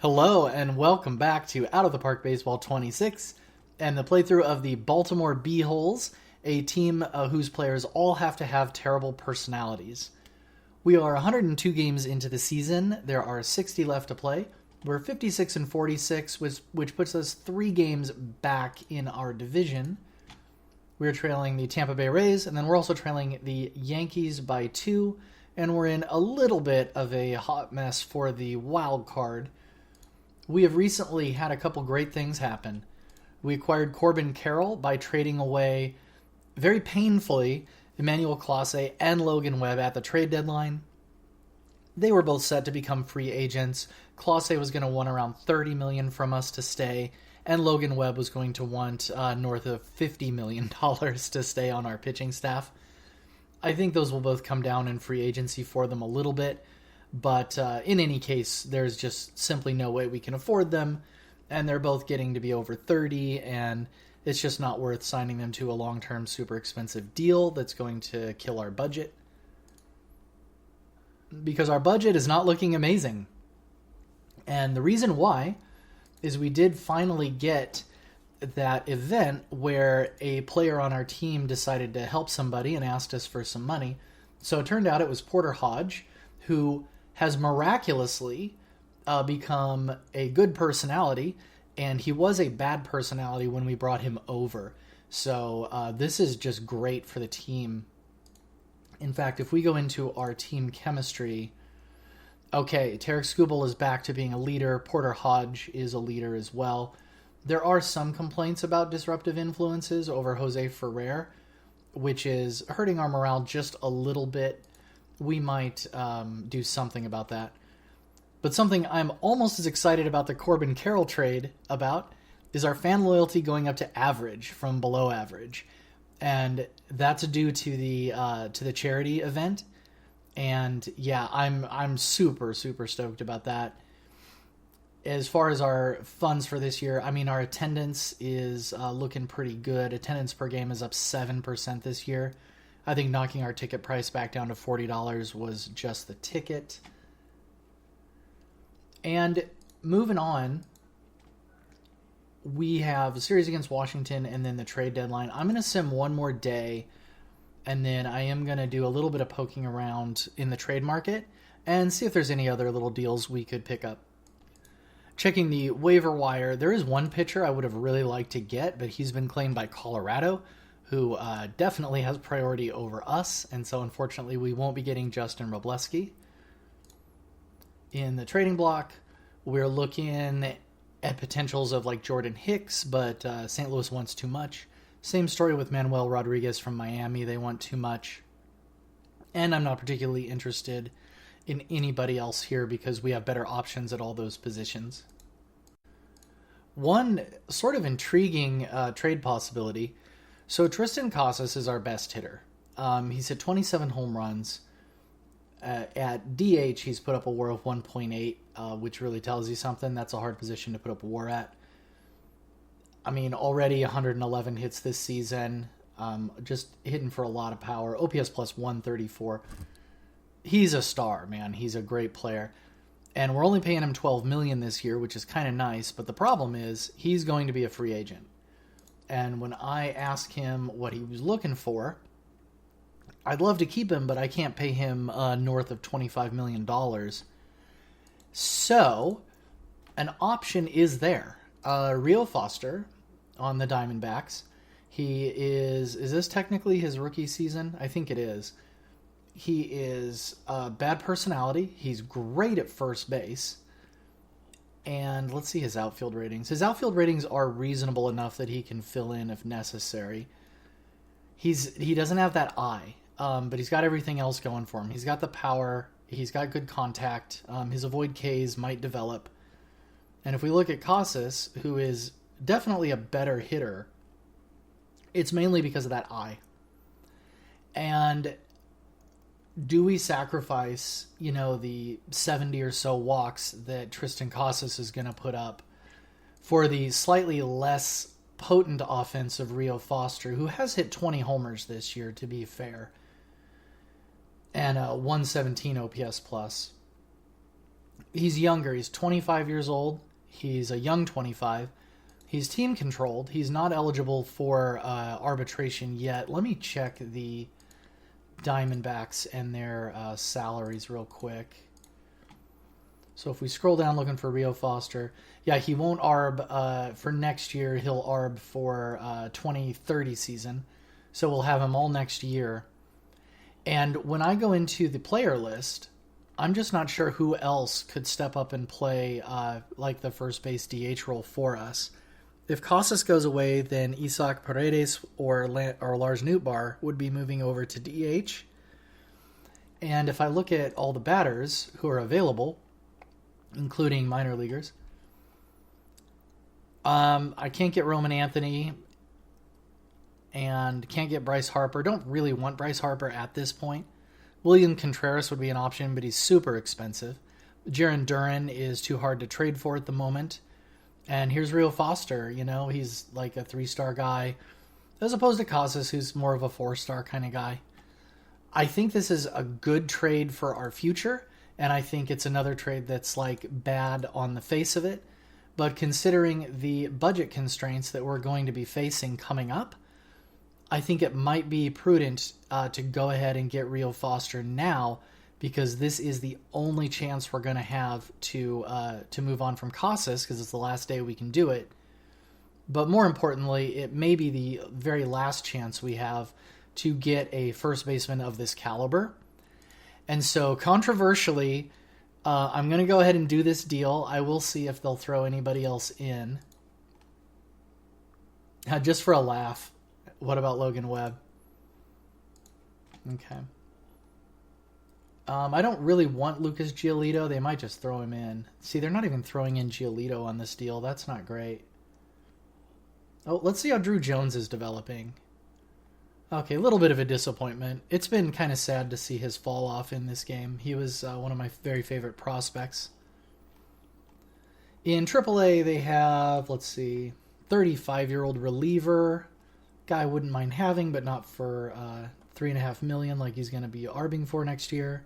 Hello and welcome back to Out of the Park Baseball 26 and the playthrough of the Baltimore Beeholes, a team whose players all have to have terrible personalities. We are 102 games into the season. There are 60 left to play. We're 56 and 46, which puts us 3 games back in our division. We're trailing the Tampa Bay Rays, and then we're also trailing the Yankees by 2, and we're in a little bit of a hot mess for the wild card. We have recently had a couple great things happen. We acquired Corbin Carroll by trading away, very painfully, Emmanuel Clase and Logan Webb at the trade deadline. They were both set to become free agents. Clase was going to want around $30 million from us to stay, and Logan Webb was going to want north of $50 million to stay on our pitching staff. I think those will both come down in free agency for them a little bit. But in any case, there's just simply no way we can afford them, and they're both getting to be over 30, and it's just not worth signing them to a long-term super expensive deal that's going to kill our budget. Because our budget is not looking amazing. And the reason why is we did finally get that event where a player on our team decided to help somebody and asked us for some money. So it turned out it was Porter Hodge, who has miraculously become a good personality, and he was a bad personality when we brought him over. So this is just great for the team. In fact, if we go into our team chemistry, okay, Tarek Skubal is back to being a leader. Porter Hodge is a leader as well. There are some complaints about disruptive influences over Jose Ferrer, which is hurting our morale just a little bit. We might do something about that. But something I'm almost as excited about the Corbin Carroll trade about is our fan loyalty going up to average from below average. And that's due to the charity event. And yeah, I'm super stoked about that. As far as our funds for this year, I mean, our attendance is looking pretty good. Attendance per game is up 7% this year. I think knocking our ticket price back down to $40 was just the ticket. And moving on, we have a series against Washington and then the trade deadline. I'm going to sim one more day, and then I am going to do a little bit of poking around in the trade market and see if there's any other little deals we could pick up. Checking the waiver wire, there is one pitcher I would have really liked to get, but he's been claimed by Colorado, who definitely has priority over us, and so unfortunately we won't be getting Justin Robleski. In the trading block, we're looking at potentials of like Jordan Hicks, but St. Louis wants too much. Same story with Manuel Rodriguez from Miami. They want too much. And I'm not particularly interested in anybody else here because we have better options at all those positions. One sort of intriguing trade possibility. So Tristan Casas is our best hitter. He's hit 27 home runs. At DH, he's put up a WAR of 1.8, which really tells you something. That's a hard position to put up a WAR at. I mean, already 111 hits this season, just hitting for a lot of power. OPS plus 134. He's a star, man. He's a great player. And we're only paying him $12 million this year, which is kind of nice. But the problem is he's going to be a free agent. And when I asked him what he was looking for, I'd love to keep him, but I can't pay him north of $25 million. So, an option is there. Rio Foster on the Diamondbacks. He is this technically his rookie season? I think it is. He is a bad personality. He's great at first base. And let's see his outfield ratings. His outfield ratings are reasonable enough that he can fill in if necessary. He doesn't have that eye, but he's got everything else going for him. He's got the power. He's got good contact. His avoid Ks might develop. And if we look at Casas, who is definitely a better hitter, it's mainly because of that eye. And do we sacrifice, the 70 or so walks that Tristan Casas is going to put up for the slightly less potent offense of Rio Foster, who has hit 20 homers this year, to be fair, and 117 OPS plus? He's younger. He's 25 years old. He's a young 25. He's team controlled. He's not eligible for arbitration yet. Let me check the Diamondbacks and their salaries real quick. So if we scroll down looking for Rio Foster, yeah, he won't arb for next year. He'll arb for 2030 season. So we'll have him all next year. And when I go into the player list, I'm just not sure who else could step up and play like the first base DH role for us. If Casas goes away, then Isaac Paredes or Lars Nootbaar would be moving over to DH. And if I look at all the batters who are available, including minor leaguers, I can't get Roman Anthony and can't get Bryce Harper. Don't really want Bryce Harper at this point. William Contreras would be an option, but he's super expensive. Jarren Duran is too hard to trade for at the moment. And here's Rio Foster. You know, he's like a 3-star guy, as opposed to Casas, who's more of a 4-star kind of guy. I think this is a good trade for our future, and I think it's another trade that's like bad on the face of it. But considering the budget constraints that we're going to be facing coming up, I think it might be prudent to go ahead and get Rio Foster now, because this is the only chance we're going to have to move on from Casas, because it's the last day we can do it. But more importantly, it may be the very last chance we have to get a first baseman of this caliber. And so, controversially, I'm going to go ahead and do this deal. I will see if they'll throw anybody else in. Just for a laugh. What about Logan Webb? Okay. I don't really want Lucas Giolito. They might just throw him in. See, they're not even throwing in Giolito on this deal. That's not great. Oh, let's see how Drew Jones is developing. Okay, a little bit of a disappointment. It's been kind of sad to see his fall off in this game. He was one of my very favorite prospects. In AAA, they have, let's see, 35-year-old reliever. Guy I wouldn't mind having, but not for $3.5 million like he's going to be arbing for next year.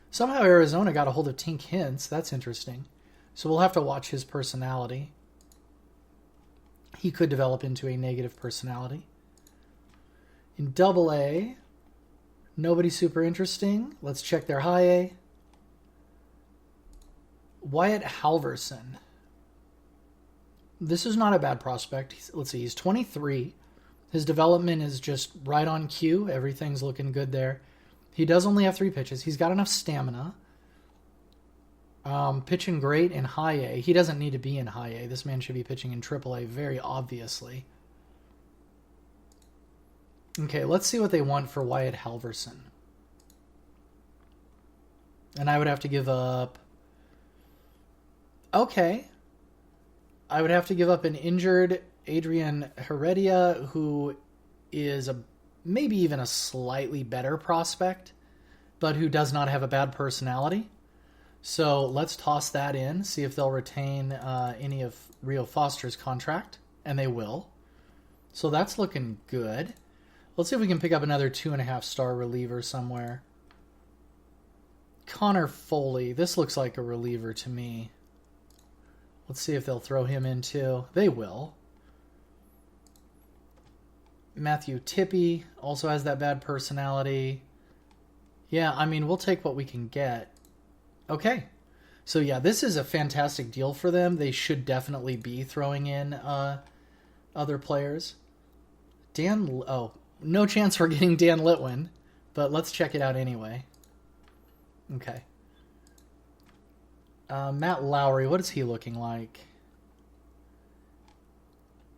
Somehow Arizona got a hold of Tink Hintz. That's interesting. So we'll have to watch his personality. He could develop into a negative personality. In AA, nobody super interesting. Let's check their high A. Wyatt Halverson. This is not a bad prospect. Let's see, he's 23. His development is just right on cue. Everything's looking good there. He does only have 3 pitches. He's got enough stamina. Pitching great in high A. He doesn't need to be in high A. This man should be pitching in AAA very obviously. Okay, let's see what they want for Wyatt Halverson. And I would have to give up... Okay. I would have to give up an injured Adrian Heredia, who is maybe even a slightly better prospect, but who does not have a bad personality. So let's toss that in, see if they'll retain any of Rio Foster's contract, and they will. So that's looking good. Let's see if we can pick up another 2.5-star reliever somewhere. Connor Foley. This looks like a reliever to me. Let's see if they'll throw him in too. They will. Matthew Tippy also has that bad personality. Yeah, I mean, we'll take what we can get. Okay. So yeah, this is a fantastic deal for them. They should definitely be throwing in other players. No chance we're getting Dan Litwin, but let's check it out anyway. Okay. Matt Lowry, what is he looking like?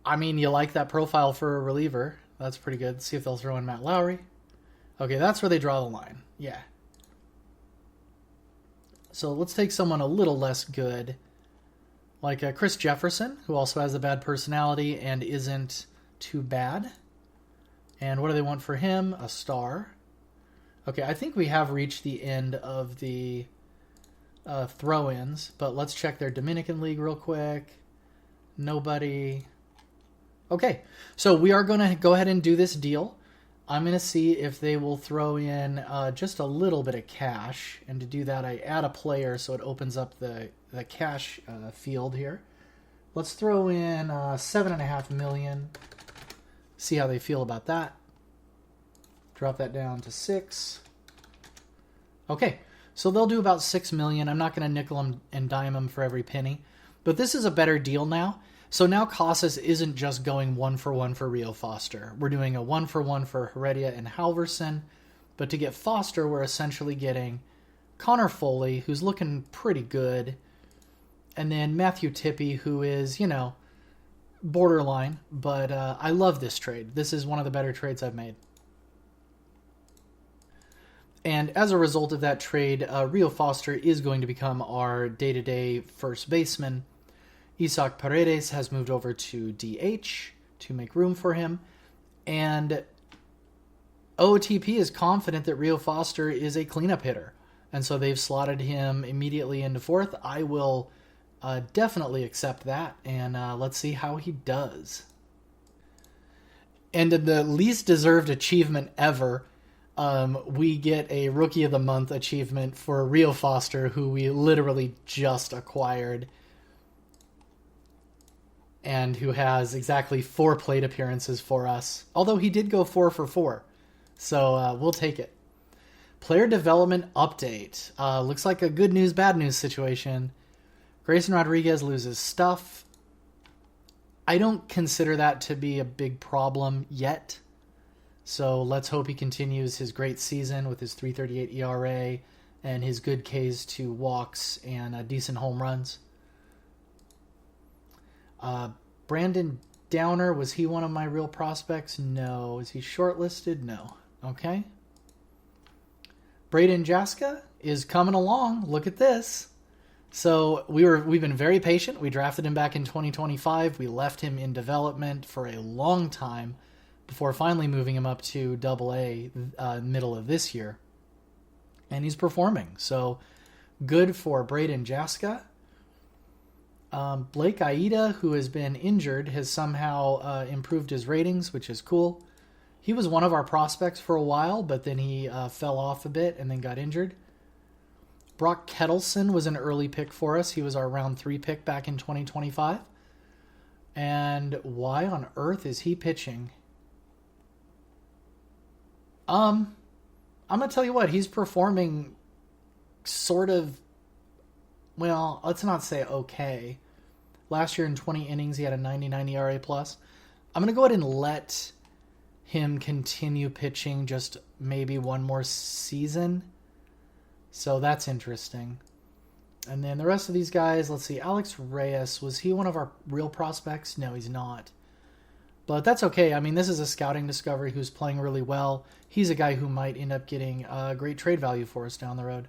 I mean, you like that profile for a reliever. That's pretty good. Let's see if they'll throw in Matt Lowry. Okay, that's where they draw the line. Yeah. So let's take someone a little less good, like Chris Jefferson, who also has a bad personality and isn't too bad. And what do they want for him? A star. Okay, I think we have reached the end of the throw-ins, but let's check their Dominican League real quick. Nobody. Okay, so we are going to go ahead and do this deal. I'm going to see if they will throw in just a little bit of cash. And to do that, I add a player so it opens up the cash field here. Let's throw in 7.5 million. See how they feel about that. Drop that down to 6. Okay, so they'll do about 6 million. I'm not going to nickel them and dime them for every penny. But this is a better deal now. So now Casas isn't just going 1-for-1 for Rio Foster. We're doing a 1-for-1 for Heredia and Halverson. But to get Foster, we're essentially getting Connor Foley, who's looking pretty good. And then Matthew Tippy, who is, borderline. But I love this trade. This is one of the better trades I've made. And as a result of that trade, Rio Foster is going to become our day-to-day first baseman. Isaac Paredes has moved over to DH to make room for him. And OTP is confident that Rio Foster is a cleanup hitter. And so they've slotted him immediately into fourth. I will definitely accept that. And let's see how he does. And in the least deserved achievement ever, we get a Rookie of the Month achievement for Rio Foster, who we literally just acquired. And who has exactly 4 plate appearances for us. Although he did go 4 for 4. So we'll take it. Player development update. Looks like a good news, bad news situation. Grayson Rodriguez loses stuff. I don't consider that to be a big problem yet. So let's hope he continues his great season with his 3.38 ERA and his good Ks to walks and decent home runs. Brandon Downer, was he one of my real prospects? No. Is he shortlisted? No. Okay. Braden Jaska is coming along. Look at this. So we've been very patient. We drafted him back in 2025. We left him in development for a long time before finally moving him up to AA middle of this year. And he's performing. So good for Braden Jaska. Blake Aida, who has been injured, has somehow improved his ratings, which is cool. He was one of our prospects for a while, but then he fell off a bit and then got injured. Brock Kettleson was an early pick for us. He was our round 3 pick back in 2025. And why on earth is he pitching? I'm going to tell you what, he's performing sort of, well, let's not say okay. Last year in 20 innings, he had a 99 ERA plus. I'm going to go ahead and let him continue pitching just maybe one more season. So that's interesting. And then the rest of these guys, let's see. Alex Reyes, was he one of our real prospects? No, he's not. But that's okay. I mean, this is a scouting discovery who's playing really well. He's a guy who might end up getting great trade value for us down the road.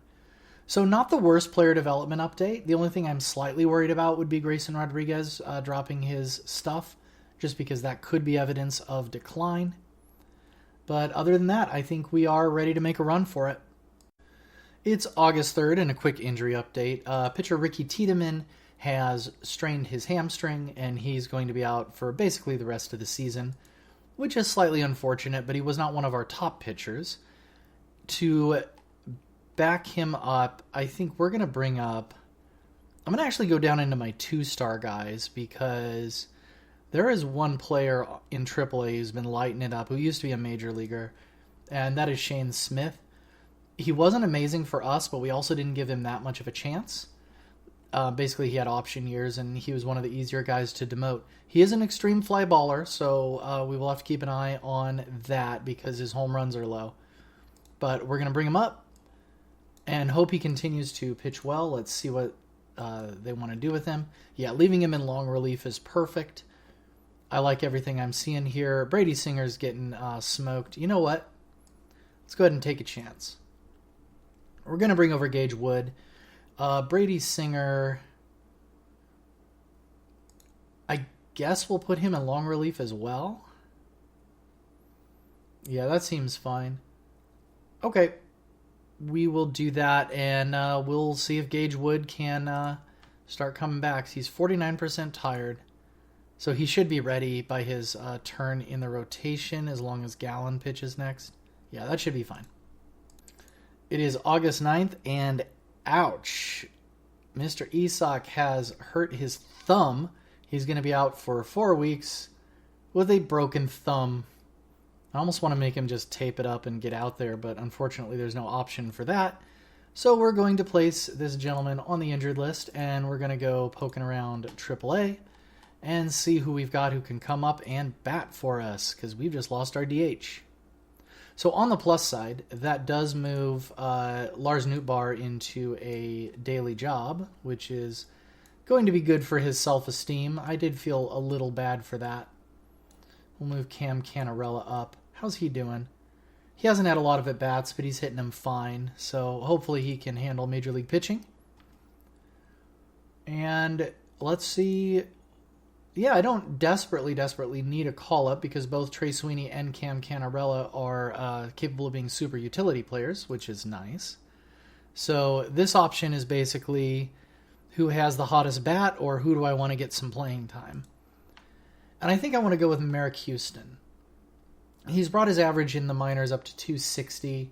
So not the worst player development update. The only thing I'm slightly worried about would be Grayson Rodriguez dropping his stuff, just because that could be evidence of decline. But other than that, I think we are ready to make a run for it. It's August 3rd, and a quick injury update. Pitcher Ricky Tiedemann has strained his hamstring, and he's going to be out for basically the rest of the season, which is slightly unfortunate, but he was not one of our top pitchers. To back him up, I think we're going to bring up... I'm going to actually go down into my 2-star guys, because there is one player in AAA who's been lighting it up, who used to be a major leaguer, and that is Shane Smith. He wasn't amazing for us, but we also didn't give him that much of a chance. Basically, he had option years, and he was one of the easier guys to demote. He is an extreme fly baller, so we will have to keep an eye on that because his home runs are low. But we're going to bring him up and hope he continues to pitch well. Let's see what they want to do with him. Yeah, leaving him in long relief is perfect. I like everything I'm seeing here. Brady Singer's getting smoked. You know what? Let's go ahead and take a chance. We're going to bring over Gage Wood. Brady Singer, I guess we'll put him in long relief as well. Yeah, that seems fine. Okay, we will do that, and we'll see if Gage Wood can start coming back. He's 49% tired. So he should be ready by his turn in the rotation as long as Gallon pitches next. Yeah, that should be fine. It is August 9th, and ouch. Mr. Isak has hurt his thumb. He's going to be out for 4 weeks with a broken thumb. I almost want to make him just tape it up and get out there, but unfortunately there's no option for that. So we're going to place this gentleman on the injured list, and we're going to go poking around AAA and see who we've got who can come up and bat for us, because we've just lost our DH. So on the plus side, that does move Lars Nootbaar into a daily job, which is going to be good for his self-esteem. I did feel a little bad for that. We'll move Cam Cannarella up. How's he doing? He hasn't had a lot of at-bats, but he's hitting them fine. So hopefully he can handle Major League pitching. And let's see. Yeah, I don't desperately need a call-up because both Trey Sweeney and Cam Cannarella are capable of being super utility players, which is nice. So this option is basically who has the hottest bat or who do I want to get some playing time. And I think I want to go with Merrick Houston. He's brought his average in the minors up to 260.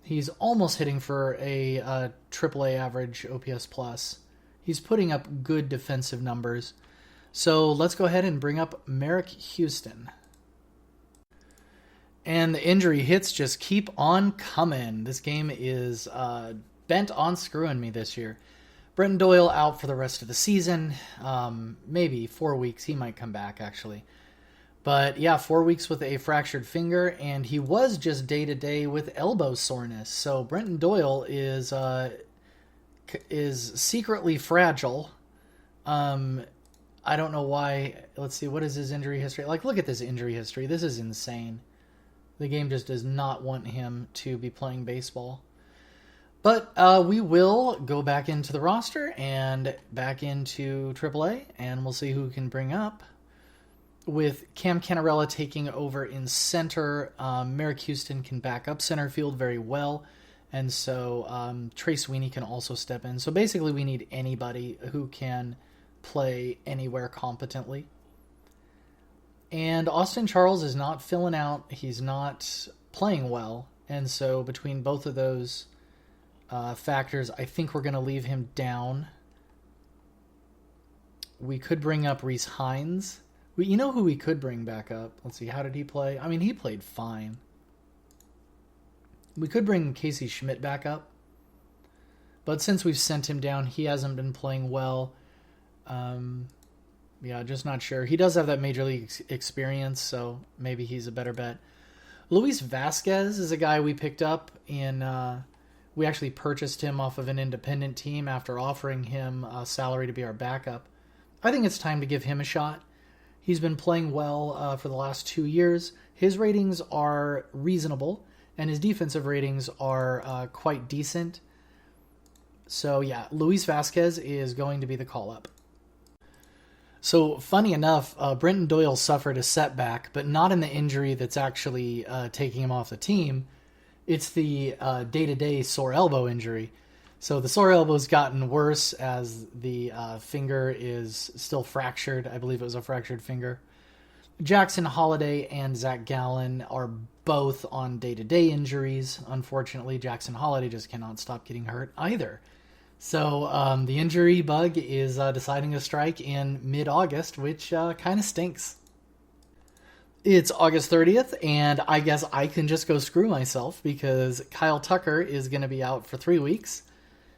He's almost hitting for a AAA average OPS plus. He's putting up good defensive numbers. So let's go ahead and bring up Merrick Houston. And the injury hits just keep on coming. This game is bent on screwing me this year. Brenton Doyle out for the rest of the season. Maybe 4 weeks. He might come back, actually. But yeah, 4 weeks with a fractured finger, and he was just day-to-day with elbow soreness. So Brenton Doyle is secretly fragile. I don't know why. Let's see, what is his injury history? Like, look at this injury history. This is insane. The game just does not want him to be playing baseball. But we will go back into the roster and back into AAA, and we'll see who can bring up. With Cam Cannarella taking over in center, Merrick Houston can back up center field very well. And so Trey Sweeney can also step in. So basically we need anybody who can play anywhere competently. And Austin Charles is not filling out. He's not playing well. And so between both of those factors, I think we're going to leave him down. We could bring up Reese Hines. You know who we could bring back up? Let's see, how did he play? I mean, he played fine. We could bring Casey Schmidt back up. But since we've sent him down, he hasn't been playing well. Yeah, just not sure. He does have that major league experience, so maybe he's a better bet. Luis Vasquez is a guy we picked up in... we actually purchased him off of an independent team after offering him a salary to be our backup. I think it's time to give him a shot. He's been playing well for the last 2 years. His ratings are reasonable, and his defensive ratings are quite decent. So yeah, Luis Vasquez is going to be the call-up. So funny enough, Brenton Doyle suffered a setback, but not in the injury that's actually taking him off the team. It's the day-to-day sore elbow injury. So the sore elbow's gotten worse as the finger is still fractured. I believe it was a fractured finger. Jackson Holliday and Zach Gallen are both on day-to-day injuries. Unfortunately, Jackson Holliday just cannot stop getting hurt either. So the injury bug is deciding to strike in mid-August, which kind of stinks. It's August 30th, and I guess I can just go screw myself because Kyle Tucker is going to be out for 3 weeks.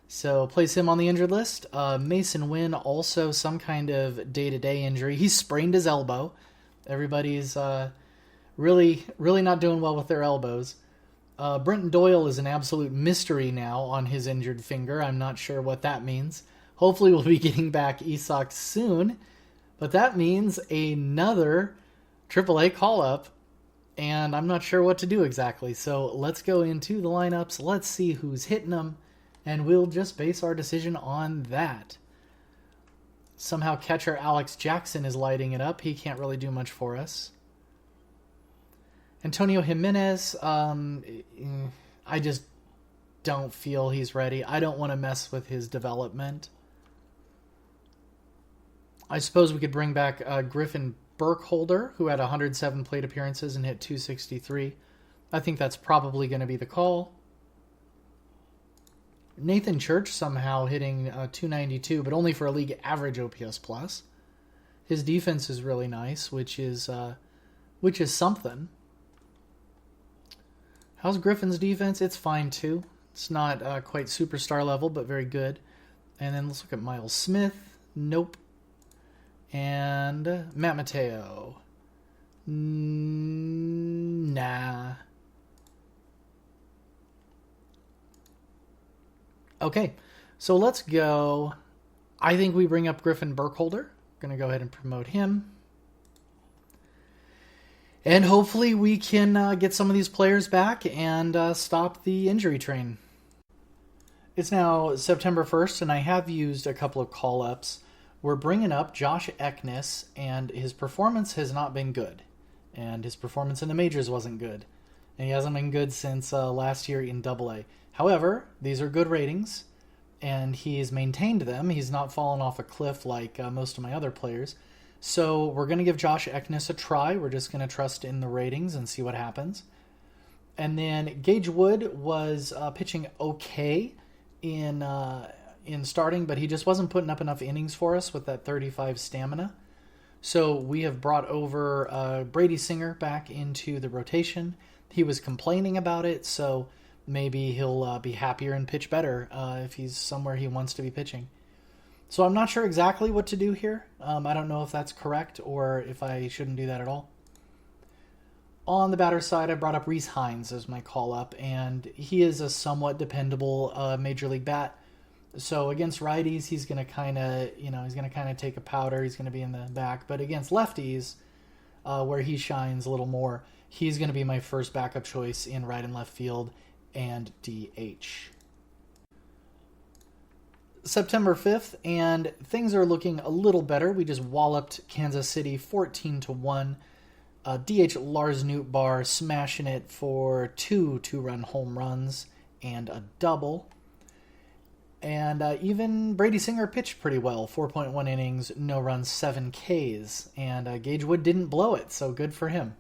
So place him on the injured list. Mason Wynn, also some kind of day-to-day injury. He sprained his elbow. Everybody's really not doing well with their elbows. Brenton Doyle is an absolute mystery now on his injured finger. I'm not sure what that means. Hopefully we'll be getting back Isak soon. But that means another AAA call-up, and I'm not sure what to do exactly. So let's go into the lineups. Let's see who's hitting them, and we'll just base our decision on that. Somehow catcher Alex Jackson is lighting it up. He can't really do much for us. Antonio Jimenez, I just don't feel he's ready. I don't want to mess with his development. I suppose we could bring back Griffin Burkholder, who had 107 plate appearances and hit 263. I think that's probably going to be the call. Nathan Church somehow hitting 292, but only for a league average OPS plus. His defense is really nice, which is something. How's Griffin's defense? It's fine too. It's not quite superstar level, but very good. And then let's look at Miles Smith. Nope. And Matt Mateo. Nah. Okay, so let's go. I think we bring up Griffin Burkholder. Going to go ahead and promote him. And hopefully we can get some of these players back and stop the injury train. It's now September 1st, and I have used a couple of call-ups. We're bringing up Josh Eknes, and his performance has not been good. And his performance in the majors wasn't good. And he hasn't been good since last year in AA. However, these are good ratings, and he's maintained them. He's not fallen off a cliff like most of my other players. So we're going to give Josh Eknes a try. We're just going to trust in the ratings and see what happens. And then Gage Wood was pitching okay in starting, but he just wasn't putting up enough innings for us with that 35 stamina. So we have brought over Brady Singer back into the rotation. He was complaining about it, so maybe he'll be happier and pitch better if he's somewhere he wants to be pitching. So I'm not sure exactly what to do here. I don't know if that's correct or if I shouldn't do that at all. On the batter side, I brought up Rhys Hines as my call-up, and he is a somewhat dependable major league bat. So against righties, he's going to kind of take a powder. He's going to be in the back. But against lefties, where he shines a little more, he's going to be my first backup choice in right and left field and DH. September 5th, and things are looking a little better. We just walloped Kansas City 14-1. DH Lars Nootbaar smashing it for two two-run home runs and a double. And even Brady Singer pitched pretty well. 4.1 innings, no runs, 7 Ks. And Gage Wood didn't blow it, so good for him.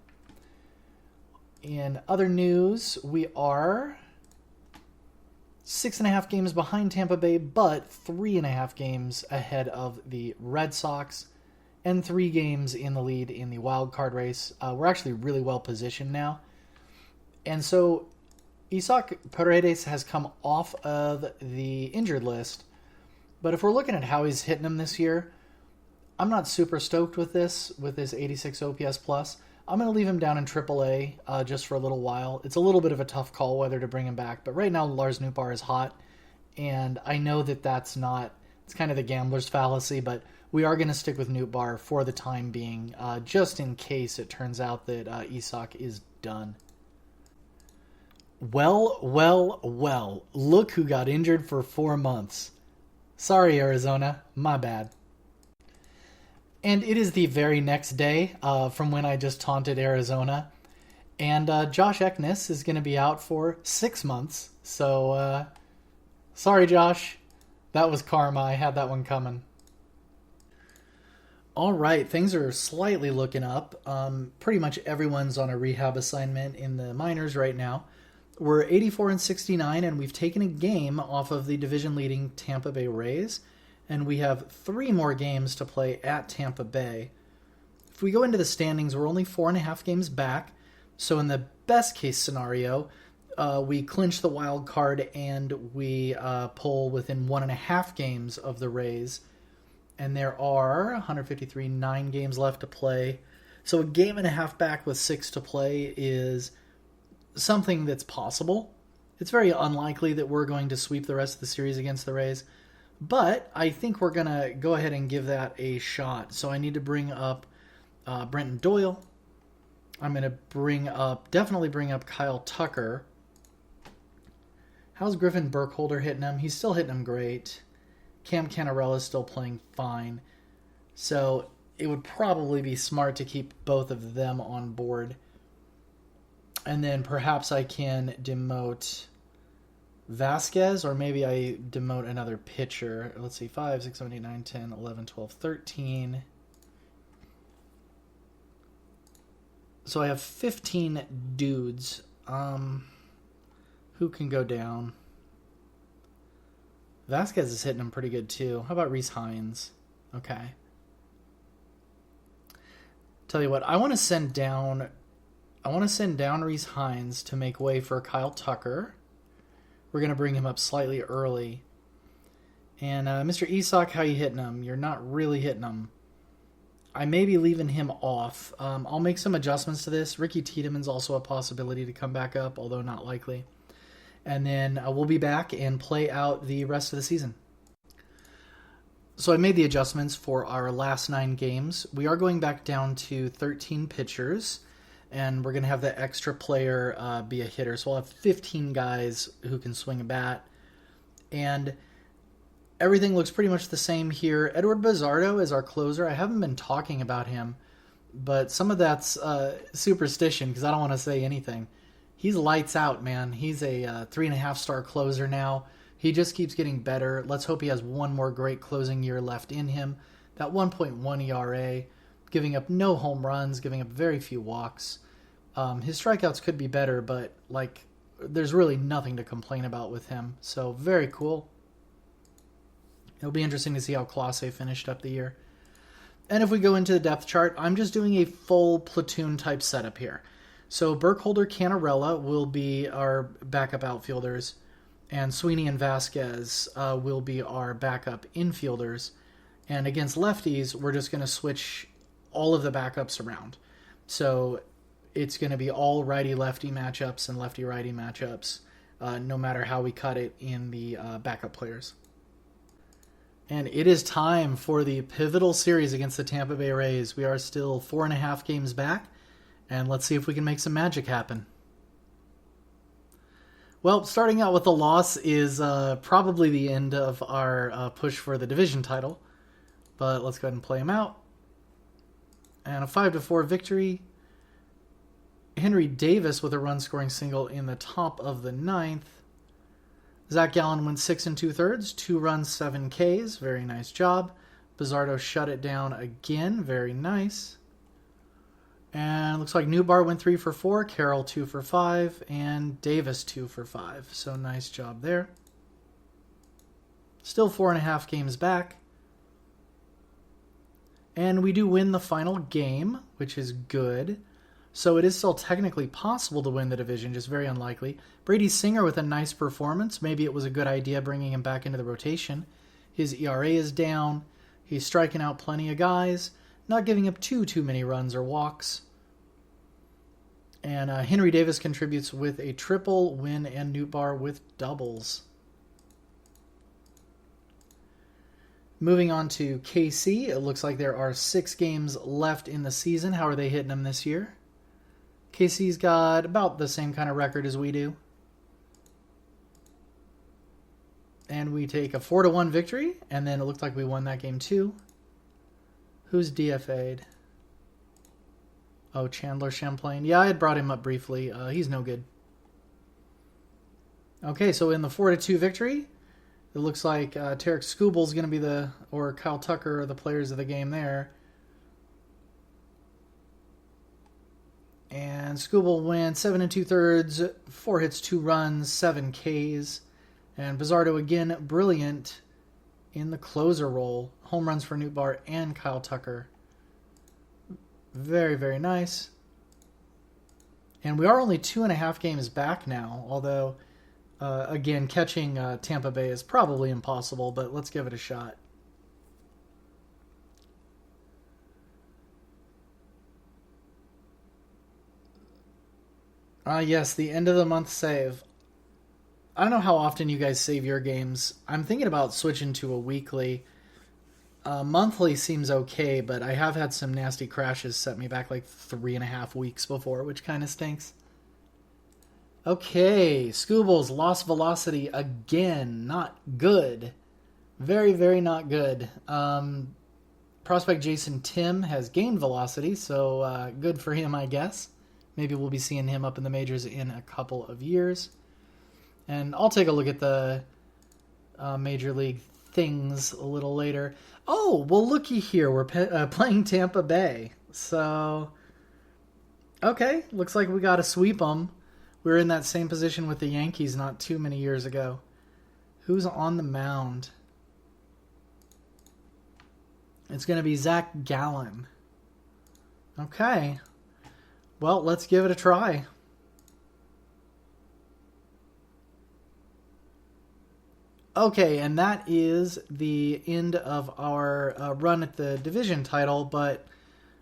In other news, we are 6.5 games behind Tampa Bay, but 3.5 games ahead of the Red Sox, and 3 games in the lead in the wild card race. We're actually really well positioned now. And so Isaac Paredes has come off of the injured list, but if we're looking at how he's hitting them this year, I'm not super stoked with this 86 OPS plus. I'm going to leave him down in AAA just for a little while. It's a little bit of a tough call whether to bring him back, but right now Lars Nootbaar is hot, and I know that's not, it's kind of the gambler's fallacy, but we are going to stick with Nootbaar for the time being, just in case it turns out that Isaac is done. Well, look who got injured for 4 months. Sorry, Arizona, my bad. And it is the very next day from when I just taunted Arizona. And Josh Eknes is going to be out for 6 months. So, sorry, Josh. That was karma. I had that one coming. All right, things are slightly looking up. Pretty much everyone's on a rehab assignment in the minors right now. We're 84-69, and we've taken a game off of the division-leading Tampa Bay Rays. And we have 3 more games to play at Tampa Bay. If we go into the standings, we're only 4.5 games back. So in the best case scenario, we clinch the wild card and we pull within 1.5 games of the Rays. And there are 153, 9 games left to play. So a game and a half back with 6 to play is something that's possible. It's very unlikely that we're going to sweep the rest of the series against the Rays. But I think we're going to go ahead and give that a shot. So I need to bring up Brenton Doyle. I'm going to definitely bring up Kyle Tucker. How's Griffin Burkholder hitting him? He's still hitting him great. Cam Cannarella's still playing fine. So it would probably be smart to keep both of them on board. And then perhaps I can demote Vasquez, or maybe I demote another pitcher. Let's see, 5, 6, 7, 8, 9, 10, 11, 12, 13. So I have 15 dudes. Who can go down? Vasquez is hitting him pretty good too. How about Rhys Hines? Okay. Tell you what, I want to send down Rhys Hines to make way for Kyle Tucker. We're going to bring him up slightly early. And Mr. Isak, how you hitting him? You're not really hitting him. I may be leaving him off. I'll make some adjustments to this. Ricky Tiedemann's also a possibility to come back up, although not likely. And then we'll be back and play out the rest of the season. So I made the adjustments for our last 9 games. We are going back down to 13 pitchers, and we're going to have the extra player be a hitter. So we'll have 15 guys who can swing a bat. And everything looks pretty much the same here. Edward Bizzardo is our closer. I haven't been talking about him, but some of that's superstition because I don't want to say anything. He's lights out, man. He's a 3.5-star closer now. He just keeps getting better. Let's hope he has one more great closing year left in him. That 1.1 ERA, giving up no home runs, giving up very few walks. His strikeouts could be better, but there's really nothing to complain about with him. So very cool. It'll be interesting to see how Clase finished up the year. And if we go into the depth chart, I'm just doing a full platoon type setup here. So Burkholder, Canarella will be our backup outfielders, and Sweeney and Vasquez will be our backup infielders. And against lefties, we're just going to switch all of the backups around. So it's going to be all righty-lefty matchups and lefty-righty matchups, no matter how we cut it in the backup players. And it is time for the pivotal series against the Tampa Bay Rays. We are still 4.5 games back, and let's see if we can make some magic happen. Well, starting out with a loss is probably the end of our push for the division title, but let's go ahead and play them out. And a 5-4 victory. Henry Davis with a run-scoring single in the top of the 9th. Zach Gallen went 6 2/3, 2 runs, 7 Ks. Very nice job. Bizzardo shut it down again. Very nice. And looks like Newbar went 3 for 4, Carroll 2 for 5, and Davis 2 for 5. So nice job there. Still 4.5 games back. And we do win the final game, which is good. So it is still technically possible to win the division, just very unlikely. Brady Singer with a nice performance. Maybe it was a good idea bringing him back into the rotation. His ERA is down. He's striking out plenty of guys, not giving up too many runs or walks. And Henry Davis contributes with a triple, Win and Newbar with doubles. Moving on to KC, it looks like there are 6 games left in the season. How are they hitting them this year? KC's got about the same kind of record as we do. And we take a 4-1 victory, and then it looked like we won that game too. Who's DFA'd? Oh, Chandler Champlain. Yeah, I had brought him up briefly. He's no good. Okay, so in the 4-2 victory, it looks like Tarek Skubal's going to be or Kyle Tucker are the players of the game there. And Skubal went 7 2/3, 4 hits, 2 runs, 7 Ks. And Bizzardo again, brilliant in the closer role. Home runs for Newbar and Kyle Tucker. Very, very nice. And we are only 2.5 games back now, although, again, catching Tampa Bay is probably impossible, but let's give it a shot. Yes, the end of the month save. I don't know how often you guys save your games. I'm thinking about switching to a weekly. Monthly seems okay, but I have had some nasty crashes set me back like 3.5 weeks before, which kind of stinks. Okay, Skubal's lost velocity again. Not good. Very, very not good. Prospect Jason Tim has gained velocity, so good for him, I guess. Maybe we'll be seeing him up in the majors in a couple of years. And I'll take a look at the Major League things a little later. Oh, well, looky here. We're playing Tampa Bay. So, okay. Looks like we got to sweep them. We were in that same position with the Yankees not too many years ago. Who's on the mound? It's going to be Zach Gallen. Okay. Well, let's give it a try. Okay, and that is the end of our run at the division title, but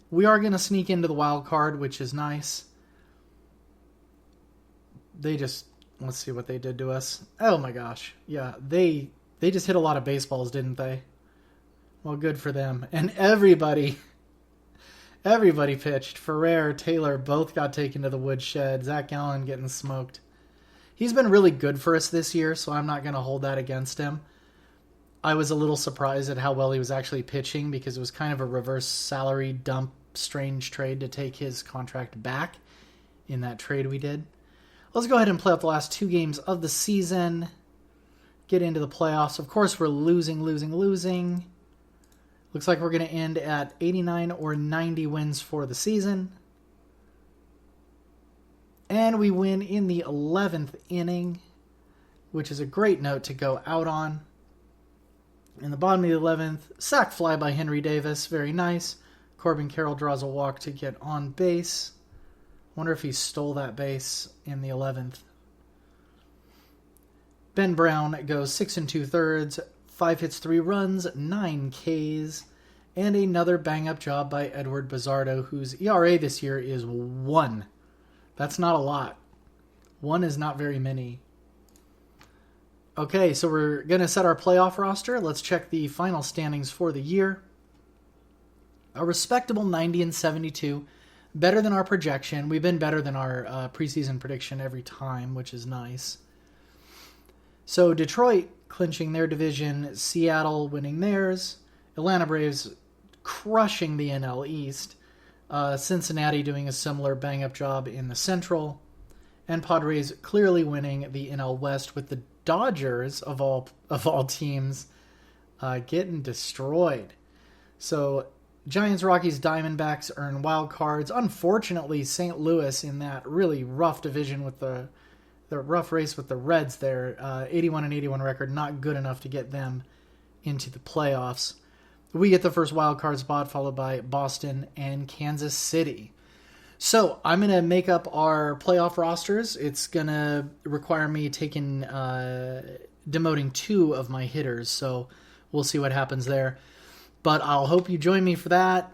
we are going to sneak into the wild card, which is nice. Let's see what they did to us. Oh my gosh. Yeah, they just hit a lot of baseballs, didn't they? Well, good for them. And everybody pitched. Ferrer, Taylor both got taken to the woodshed. Zach Gallen getting smoked. He's been really good for us this year, so I'm not going to hold that against him. I was a little surprised at how well he was actually pitching because it was kind of a reverse salary dump, strange trade to take his contract back in that trade we did. Let's go ahead and play out the last 2 games of the season. Get into the playoffs. Of course, we're losing. Looks like we're going to end at 89 or 90 wins for the season. And we win in the 11th inning, which is a great note to go out on. In the bottom of the 11th, sac fly by Henry Davis. Very nice. Corbin Carroll draws a walk to get on base. Wonder if he stole that base in the 11th. Ben Brown goes 6 2/3, 5 hits, 3 runs, 9 Ks, and another bang-up job by Edward Bizardo, whose ERA this year is 1. That's not a lot. 1 is not very many. Okay, so we're going to set our playoff roster. Let's check the final standings for the year. A respectable 90 72. Better than our projection. We've been better than our preseason prediction every time, which is nice. So Detroit clinching their division, Seattle winning theirs, Atlanta Braves crushing the NL East, Cincinnati doing a similar bang-up job in the Central, and Padres clearly winning the NL West with the Dodgers, of all teams, getting destroyed. So Giants, Rockies, Diamondbacks earn wild cards. Unfortunately, St. Louis in that really rough division with the rough race with the Reds there, 81 and 81 record, not good enough to get them into the playoffs. We get the first wild card spot, followed by Boston and Kansas City. So I'm going to make up our playoff rosters. It's going to require me demoting 2 of my hitters, so we'll see what happens there. But I'll hope you join me for that.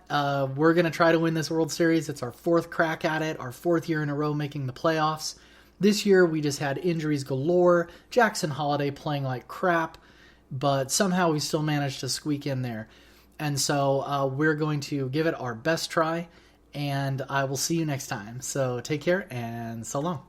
We're going to try to win this World Series. It's our 4th crack at it, our 4th year in a row making the playoffs. This year we just had injuries galore, Jackson Holiday playing like crap, but somehow we still managed to squeak in there. And so we're going to give it our best try, and I will see you next time. So take care, and so long.